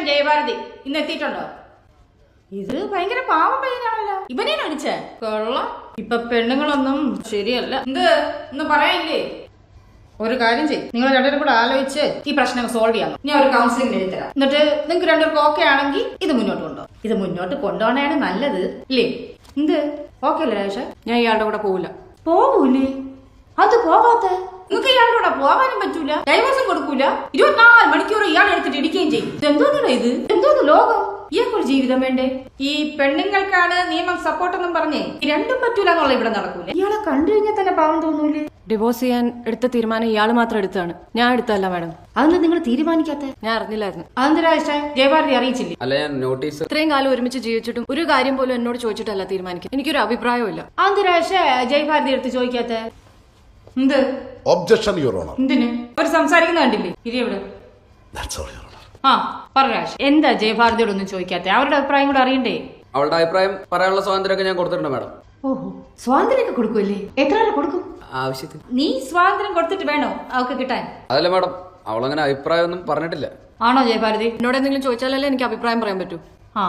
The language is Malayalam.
ജയഭാരതി ഇന്ന് എത്തിയിട്ടുണ്ടോ? ഇത് ഭയങ്കര പാവം പയ്യനാണല്ലോ. ഇവനെയാണ് അടിച്ചേ കൊള്ളാം. ഇപ്പൊ പെണ്ണുങ്ങളൊന്നും ശരിയല്ല. ഇന്ന് പറയാനില്ലേ? ഒരു കാര്യം ചെയ്യും, നിങ്ങൾ രണ്ടുപേരും കൂടെ ആലോചിച്ച് ഈ പ്രശ്നം സോൾവ് ചെയ്യാം. ഞാൻ ഒരു കൗൺസിലിംഗ് എഴുതി തരാം. എന്നിട്ട് നിങ്ങൾക്ക് രണ്ടുപേർക്ക് ഓക്കെ ആണെങ്കിൽ ഇത് മുന്നോട്ട് കൊണ്ടുപോകും. ഇത് മുന്നോട്ട് കൊണ്ടുപോകണയാണ് നല്ലത് ഇല്ലേ? ഓക്കെ അല്ലേ രാജേഷ്? ഞാൻ ഇയാളുടെ കൂടെ പോവില്ല. പോകൂലേ? അത് പോകാത്ത നിങ്ങൾക്ക് ഇയാളുടെ കൂടെ പോകാനും പറ്റൂല, ഡൈവേഴ്സും കൊടുക്കൂല, 24 മണിക്കൂർ ഇയാൾ എടുത്തിട്ട് ഇടിക്കുകയും ചെയ്യും. ഇതെന്തോന്നാണ് ഇത്? എന്തോന്ന് ലോകം? ഇയാൾക്കൊരു ജീവിതം വേണ്ടേ? ഈ പെണ്ണുങ്ങൾക്കാണ് നിയമം സപ്പോർട്ടെന്നും പറഞ്ഞേ രണ്ടും പറ്റൂല എന്നുള്ള ഇവിടെ നടക്കൂല. ഇയാളെ കണ്ടു കഴിഞ്ഞാൽ തന്നെ പാവം തോന്നൂലേ? ഡിവോഴ്സ് ചെയ്യാൻ എടുത്ത തീരുമാനം ഇയാൾ മാത്രം എടുത്താണ്, ഞാൻ എടുത്തല്ല മാഡം. അതെന്താ നിങ്ങൾ തീരുമാനിക്കാത്ത? ഞാൻ അറിഞ്ഞില്ലായിരുന്നു. അതെന്താ ജയഭാരതി അറിയിച്ചില്ലേ? അല്ല, ഞാൻ നോട്ടീസ്. ഇത്രയും കാലം ഒരുമിച്ച് ജീവിച്ചിട്ടും ഒരു കാര്യം പോലും എന്നോട് ചോദിച്ചിട്ടല്ല തീരുമാനിക്കാൻ. എനിക്കൊരു അഭിപ്രായമില്ല. അതെന്താ ജയഭാരതി എടുത്ത് ചോദിക്കാത്ത? Objection your honour. എന്തിന് ഒരു സംസാരിക്കുന്ന കണ്ടില്ലേ? ഇരിവിടെ. ആ പറ രാജ്, എന്താ ജയഭാരതിയോട് ഒന്നും ചോദിക്കാത്ത? അവരുടെ അഭിപ്രായം കൂടെ അറിയണ്ടേ? അവളുടെ അഭിപ്രായം പറയാനുള്ള സ്വാതന്ത്ര്യമൊക്കെ ഞാൻ കൊടുത്തിട്ടുണ്ട് മാഡം. ഓഹോ, സ്വാതന്ത്ര്യമൊക്കെ കൊടുക്കുമല്ലേ? എത്ര കൊടുക്കും? ആവശ്യത്തിന്. നീ സ്വാതന്ത്ര്യം കൊടുത്തിട്ട് വേണോ അവർക്ക് കിട്ടാൻ? അതല്ല മാഡം, അവളങ്ങനെ അഭിപ്രായം ഒന്നും പറഞ്ഞിട്ടില്ല. ആണോ ജയഭാരതി? എന്നോട് എന്തെങ്കിലും ചോദിച്ചാലല്ലേ എനിക്ക് അഭിപ്രായം പറയാൻ പറ്റൂ. ആ